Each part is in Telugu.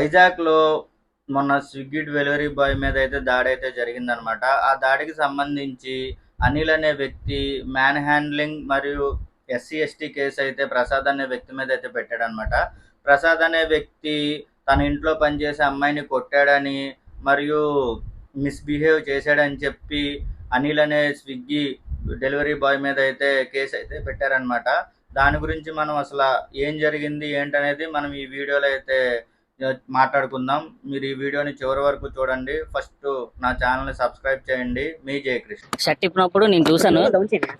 వైజాగ్‌లో మొన్న స్విగ్గీ డెలివరీ బాయ్ మీద అయితే దాడైతే జరిగిందనమాట. ఆ దాడికి సంబంధించి అనిల్ అనే వ్యక్తి మ్యాన్ హ్యాండ్లింగ్ మరియు ఎస్సీ, ఎస్టీ కేసు అయితే ప్రసాద్ అనే వ్యక్తి మీద అయితే పెట్టాడనమాట. ప్రసాద్ అనే వ్యక్తి తన ఇంట్లో పనిచేసే అమ్మాయిని కొట్టాడని మరియు మిస్‌బిహేవ్ చేశాడని చెప్పి అనిల్ అనే స్విగ్గీ డెలివరీ బాయ్ మీద అయితే కేసు అయితే పెట్టారనమాట. దాని గురించి మనం అసల ఏం జరిగింది ఏంటనేది మనం ఈ వీడియోలో అయితే మాట్లాడుకుందాం. మీరు ఈ వీడియోని చివరి వరకు చూడండి. ఫస్ట్ నా ఛానల్ని సబ్స్క్రైబ్ చేయండి. మీ జయకృష్ణ. షర్ట్ ఇప్పినప్పుడు నేను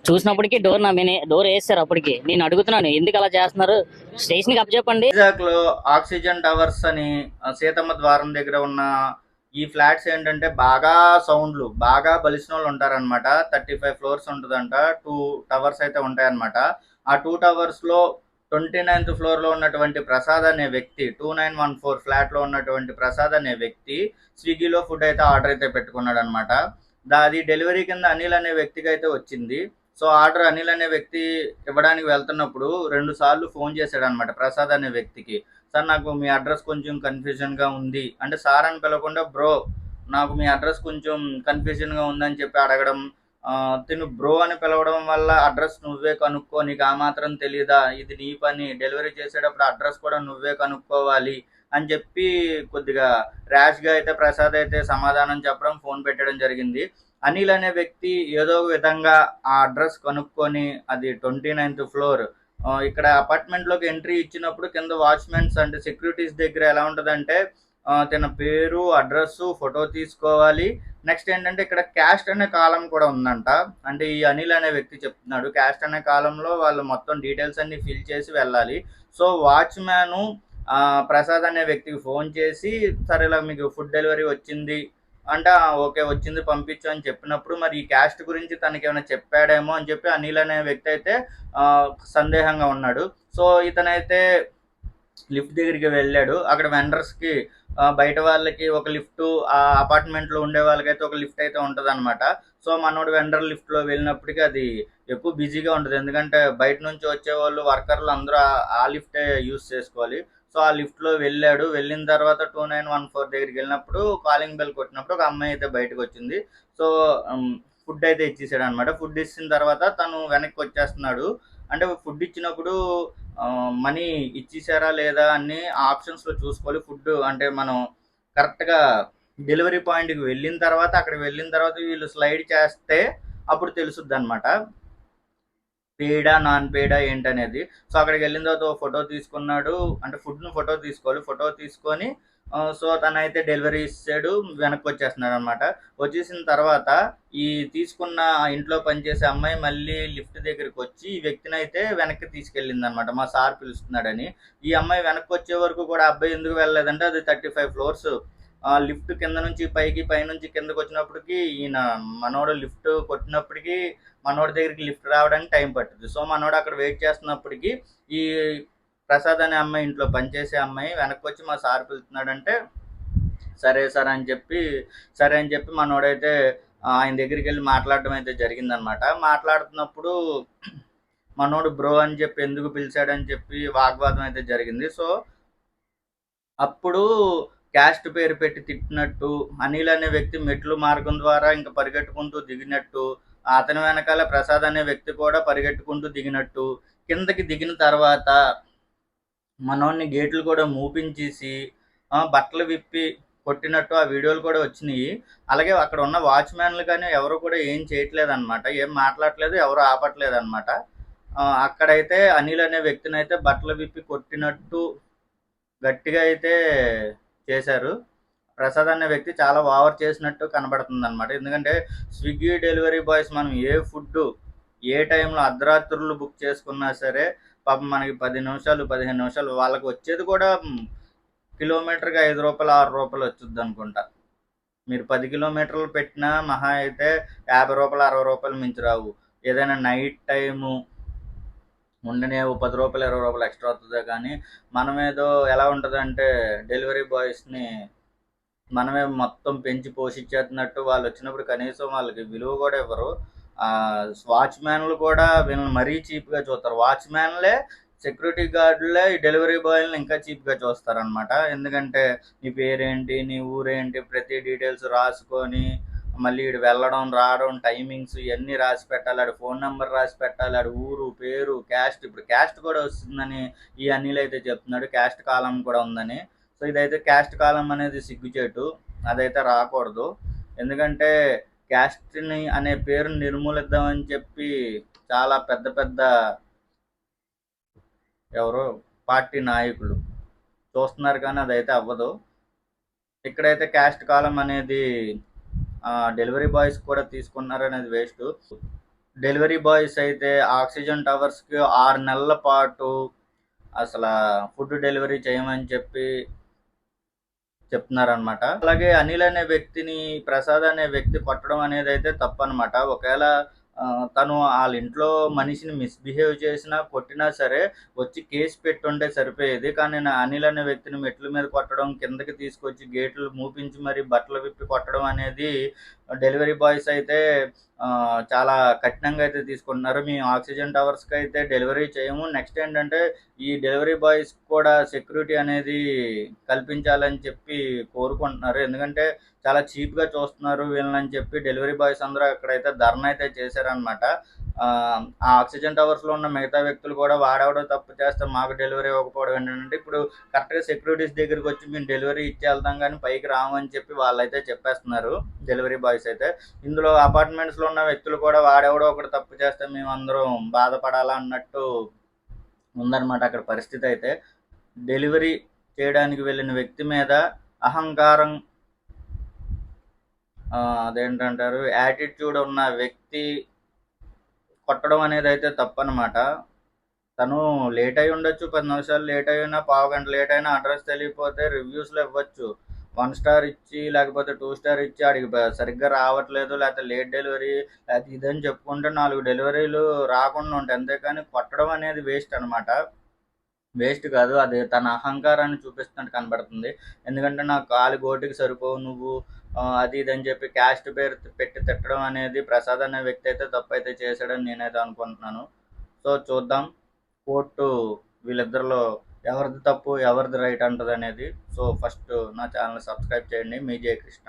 చూసినప్పటికీ డోర్ వేస్తారు. అప్పటికి నేను అడుగుతున్నాను, ఎందుకు అలా చేస్తున్నారు, స్టేషన్ కి అప్పచెప్పండి. వైజాగ్ లో ఆక్సిజన్ టవర్స్ అని సీతమ్మ ద్వారం దగ్గర ఉన్న ఈ ఫ్లాట్స్ ఏంటంటే బాగా సౌండ్లు బాగా బలిసిన వాళ్ళు ఉంటారనమాట. 35 ఫ్లోర్స్ ఉంటుందంట. 2 టవర్స్ అయితే ఉంటాయన్నమాట. ఆ 2 టవర్స్ లో 29th ఫ్లోర్ లో ఉన్నటువంటి ప్రసాద్ అనే వ్యక్తి 2914 ఫ్లాట్ లో ఉన్నటువంటి ప్రసాద్ అనే వ్యక్తి స్విగ్గీలో ఫుడ్ అయితే ఆర్డర్ అయితే పెట్టుకున్నాడు అనమాట. అది డెలివరీ కింద అనిల్ అనే వ్యక్తికి అయితే వచ్చింది. సో ఆర్డర్ అనిల్ అనే వ్యక్తి ఇవ్వడానికి వెళ్తున్నప్పుడు 2 సార్లు ఫోన్ చేశాడు అనమాట ప్రసాద్ అనే వ్యక్తికి. సార్, నాకు మీ అడ్రస్ కొంచెం కన్ఫ్యూజన్గా ఉంది అంటే, సార్ అని పిలవకుండా బ్రో, నాకు మీ అడ్రస్ కొంచెం కన్ఫ్యూజన్గా ఉందని చెప్పి అడగడం. తిను బ్రో అని పిలవడం వల్ల అడ్రస్ నువ్వే కనుక్కో, నీకు ఆ మాత్రం తెలీదా, ఇది నీ పని, డెలివరీ చేసేటప్పుడు అడ్రస్ కూడా నువ్వే కనుక్కోవాలి అని చెప్పి కొద్దిగా ర్యాష్గా అయితే ప్రసాద్ అయితే సమాధానం చెప్పడం, ఫోన్ పెట్టడం జరిగింది. అనిల్ అనే వ్యక్తి ఏదో విధంగా ఆ అడ్రస్ కనుక్కొని అది 29th ఫ్లోర్ ఇక్కడ అపార్ట్మెంట్లోకి ఎంట్రీ ఇచ్చినప్పుడు కింద వాచ్మెన్స్ అంటే సెక్యూరిటీస్ దగ్గర ఎలా ఉంటుందంటే తన పేరు, అడ్రస్, ఫోటో తీసుకోవాలి. నెక్స్ట్ ఏంటంటే ఇక్కడ క్యాస్ట్ అనే కాలం కూడా ఉందంట. అంటే ఈ అనిల్ అనే వ్యక్తి చెప్తున్నాడు, క్యాస్ట్ అనే కాలంలో వాళ్ళు మొత్తం డీటెయిల్స్ అన్ని ఫిల్ చేసి వెళ్ళాలి. సో వాచ్మ్యాను ప్రసాద్ అనే వ్యక్తికి ఫోన్ చేసి, సరే ఇలా మీకు ఫుడ్ డెలివరీ వచ్చింది అంటే, ఓకే వచ్చింది పంపించు అని చెప్పినప్పుడు మరి ఈ క్యాస్ట్ గురించి తనకి ఏమైనా చెప్పాడేమో అని చెప్పి అనిల్ అనే వ్యక్తి అయితే సందేహంగా ఉన్నాడు. సో ఇతనైతే లిఫ్ట్ దగ్గరికి వెళ్ళాడు. అక్కడ వెండర్స్కి బయట వాళ్ళకి ఒక లిఫ్ట్, ఆ అపార్ట్మెంట్లో ఉండే వాళ్ళకైతే ఒక లిఫ్ట్ అయితే ఉంటుంది అనమాట. సో మనోడు వెండర్ లిఫ్ట్లో వెళ్ళినప్పటికీ అది ఎక్కువ బిజీగా ఉంటుంది, ఎందుకంటే బయట నుంచి వచ్చేవాళ్ళు వర్కర్లు అందరూ ఆ లిఫ్టే యూస్ చేసుకోవాలి. సో ఆ లిఫ్ట్లో వెళ్ళాడు. వెళ్ళిన తర్వాత 2914 దగ్గరికి వెళ్ళినప్పుడు కాలింగ్ బెల్ కొట్టినప్పుడు ఒక అమ్మాయి అయితే బయటకు వచ్చింది. సో ఫుడ్ అయితే ఇచ్చేసాడు అనమాట. ఫుడ్ ఇచ్చిన తర్వాత తను వెనక్కి వచ్చేస్తున్నాడు. అంటే ఫుడ్ ఇచ్చినప్పుడు మనీ ఇచ్చేసారా లేదా అని ఆప్షన్స్లో చూసుకోవాలి. ఫుడ్ అంటే మనం కరెక్ట్గా డెలివరీ పాయింట్కి వెళ్ళిన తర్వాత, అక్కడికి వెళ్ళిన తర్వాత వీళ్ళు స్లైడ్ చేస్తే అప్పుడు తెలుసుద్ది అనమాట పేడా నాన్ పేడా ఏంటనేది. సో అక్కడికి వెళ్ళిన తర్వాత ఫోటో తీసుకున్నాడు. అంటే ఫుడ్ను ఫోటో తీసుకోవాలి. ఫోటో తీసుకొని సో తనైతే డెలివరీ ఇచ్చాడు, వెనక్కి వచ్చేస్తున్నాడు అనమాట. వచ్చేసిన తర్వాత ఈ తీసుకున్న ఇంట్లో పనిచేసే అమ్మాయి మళ్ళీ లిఫ్ట్ దగ్గరికి వచ్చి ఈ వ్యక్తిని అయితే వెనక్కి తీసుకెళ్ళింది అనమాట, మా సార్ పిలుస్తున్నాడని. ఈ అమ్మాయి వెనక్కి వచ్చే వరకు కూడా అబ్బాయి ఎందుకు వెళ్ళలేదంటే, అది 35 ఫ్లోర్స్ లిఫ్ట్ కింద నుంచి పైకి, పైనుంచి కిందకి వచ్చినప్పటికి ఈయన మనోడు లిఫ్ట్ కొట్టినప్పటికీ మనోడి దగ్గరికి లిఫ్ట్ రావడానికి టైం పట్టుద్ది. సో మనోడు అక్కడ వెయిట్ చేస్తున్నప్పటికీ ఈ ప్రసాద్ అనే అమ్మాయి, ఇంట్లో పనిచేసే అమ్మాయి వెనక్కి వచ్చి మా సార్ పిలుస్తున్నాడంటే సరే సార్ అని చెప్పి మనోడైతే ఆయన దగ్గరికి వెళ్ళి మాట్లాడడం అయితే జరిగిందనమాట. మాట్లాడుతున్నప్పుడు మనోడు బ్రో అని చెప్పి ఎందుకు పిలిచాడని చెప్పి వాగ్వాదం అయితే జరిగింది. సో అప్పుడు క్యాస్ట్ పేరు పెట్టి తిట్టినట్టు, అనిల్ అనే వ్యక్తి మెట్లు మార్గం ద్వారా ఇంకా పరిగెట్టుకుంటూ దిగినట్టు, అతని వెనకాల ప్రసాద్ అనే వ్యక్తి కూడా పరిగెట్టుకుంటూ దిగినట్టు, కిందకి దిగిన తర్వాత మనోడిని గేట్లు కూడా మూపించేసి బట్టలు విప్పి కొట్టినట్టు ఆ వీడియోలు కూడా వచ్చినాయి. అలాగే అక్కడ ఉన్న వాచ్మ్యాన్లు కానీ ఎవరు కూడా ఏం చేయట్లేదు అనమాట, ఏం మాట్లాడట్లేదు, ఎవరు ఆపట్లేదు అనమాట. అక్కడైతే అనిల్ అనే వ్యక్తిని అయితే బట్టలు విప్పి కొట్టినట్టు గట్టిగా అయితే చేశారు. ప్రసాద్ అనే వ్యక్తి చాలా ఓవర్ చేసినట్టు కనబడుతుంది అనమాట. ఎందుకంటే స్విగ్గీ డెలివరీ బాయ్స్ మనం ఏ ఫుడ్ ఏ టైంలో అర్ధరాత్రులు బుక్ చేసుకున్నా సరే పాపం మనకి 10 నిమిషాలు 15 నిమిషాలు, వాళ్ళకి వచ్చేది కూడా కిలోమీటర్కి 5 రూపాయలు 6 రూపాయలు వచ్చుద్ది అనుకుంటా. మీరు 10 కిలోమీటర్లు పెట్టినా మహా అయితే 50 రూపాయలు 60 రూపాయలు మించి రావు. ఏదైనా నైట్ టైము ఉండనే 10 రూపాయలు 20 రూపాయలు ఎక్స్ట్రా అవుతుందే కానీ మనమేదో ఎలా ఉంటుందంటే డెలివరీ బాయ్స్ని మనమే మొత్తం పెంచి పోషించేస్తున్నట్టు, వాళ్ళు వచ్చినప్పుడు కనీసం వాళ్ళకి విలువ కూడా ఇవ్వరు. వాచ్మ్యాన్లు కూడా వీళ్ళని మరీ చీప్గా చూస్తారు. వాచ్మ్యాన్లే సెక్యూరిటీ గార్డులే ఈ డెలివరీ బాయ్‌లని ఇంకా చీప్‌గా చూస్తారనమాట. ఎందుకంటే నీ పేరేంటి? నీ ఊరేంటి? ప్రతి డీటెయిల్స్ రాసుకొని, మళ్ళీ ఈడు వెళ్ళడం, రావడం, టైమింగ్స్ ఇయన్నీ రాసి పెట్టాలి. ఆడి ఫోన్ నంబర్ రాసి పెట్టాలి. ఆడి ఊరు, పేరు, క్యాస్ట్ ఇప్పుడు క్యాస్ట్ కూడా వస్తుందని ఈ అనిల్ అయితే చెప్తున్నాడు. క్యాస్ట్ కాలమ్ కూడా ఉందని. సో, ఇదైతే క్యాస్ట్ కాలమ్ అనేది సిగ్గుచేటు. అదైతే రాకూడదు. ఎందుకంటే క్యాస్ట్‌ని అనే పేరుని నిర్మూలిద్దామని చెప్పి చాలా పెద్ద పెద్ద ఎవరో పార్టీ నాయకులు చూస్తున్నారు కానీ అదైతే అవ్వదు. ఇక్కడైతే క్యాస్ట్ కాలం అనేది డెలివరీ బాయ్స్ కూడా తీసుకున్నారు అనేది వేస్ట్. డెలివరీ బాయ్స్ అయితే ఆక్సిజన్ టవర్స్కి 6 నెలల పాటు అసలు ఫుడ్ డెలివరీ చేయమని చెప్పి చెప్తున్నారనమాట. అలాగే అనిల్ అనే వ్యక్తిని ప్రసాద్ అనే వ్యక్తి కొట్టడం అనేది అయితే తప్పనమాట. ఒకవేళ తను వాళ్ళ ఇంట్లో మనిషిని మిస్బిహేవ్ చేసినా కొట్టినా సరే వచ్చి కేసు పెట్టుంటే సరిపోయేది. కానీ అనిల్ అనే వ్యక్తిని మెట్ల మీద కొట్టడం, కిందకి తీసుకొచ్చి గేట్లు మూపించి మరి బట్టలు విప్పి కొట్టడం అనేది డెలివరీ బాయ్స్ అయితే చాలా కఠినంగా అయితే తీసుకుంటున్నారు. మేము ఆక్సిజన్ టవర్స్కి అయితే డెలివరీ చేయము. నెక్స్ట్ ఏంటంటే ఈ డెలివరీ బాయ్స్ కూడా సెక్యూరిటీ అనేది కల్పించాలని చెప్పి కోరుకుంటున్నారు. ఎందుకంటే చాలా చీప్‌గా చూస్తున్నారు వీళ్ళని చెప్పి డెలివరీ బాయ్స్ అందరూ అక్కడైతే ధర్నా అయితే చేశారనమాట. ఆ ఆక్సిజన్ టవర్స్‌లో ఉన్న మిగతా వ్యక్తులు కూడా వాడెవడో తప్పు చేస్తే మాకు డెలివరీ ఇవ్వకపోవడం ఏంటంటే, ఇప్పుడు కరెక్ట్‌గా సెక్యూరిటీస్ దగ్గరికి వచ్చి మేము డెలివరీ ఇచ్చి వెళ్తాం కానీ పైకి రాము అని చెప్పి వాళ్ళైతే చెప్పేస్తున్నారు డెలివరీ బాయ్స్ అయితే. ఇందులో అపార్ట్మెంట్స్‌లో ఉన్న వ్యక్తులు కూడా వాడెవడో ఒకడు తప్పు చేస్తే మేమందరం బాధపడాలా అన్నట్టు ఉందన్నమాట అక్కడ పరిస్థితి అయితే. డెలివరీ చేయడానికి వెళ్ళిన వ్యక్తి మీద అహంకారం అదేంటంటారు యాటిట్యూడ్ ఉన్న వ్యక్తి కొట్టడం అనేది అయితే తప్పనమాట. తను లేట్ అయి ఉండొచ్చు, 10 నిమిషాలు లేట్ అయినా, పావుగంట లేట్ అయినా అడ్రస్ తెలియకపోతే రివ్యూస్‌లో ఇవ్వచ్చు. 1 స్టార్ ఇచ్చి, లేకపోతే 2 స్టార్ ఇచ్చి ఆడికి సరిగ్గా రావట్లేదు, లేకపోతే లేట్ డెలివరీ లేకపోతే ఇదని చెప్పుకుంటే 4 డెలివరీలు రాకుండా ఉంటాయి. అంతేకాని కొట్టడం అనేది వేస్ట్ అనమాట. వేస్ట్ కాదు. అది తన అహంకారాన్ని చూపిస్తున్నట్టు కనబడుతుంది. ఎందుకంటే నా కాలి గోటికి సరిపోవు నువ్వు అది ఇది అని చెప్పి క్యాస్ట్ పేరు పెట్టి తిట్టడం అనేది ప్రసాద్ అనే వ్యక్తి అయితే తప్పైతే చేశాడని నేనైతే అనుకుంటున్నాను. సో చూద్దాం కోర్టు వీళ్ళిద్దరిలో ఎవరిది తప్పు ఎవరిది రైట్ అంటది అనేది. సో ఫస్ట్ నా ఛానల్ సబ్స్క్రైబ్ చేయండి. మీ జయకృష్ణ.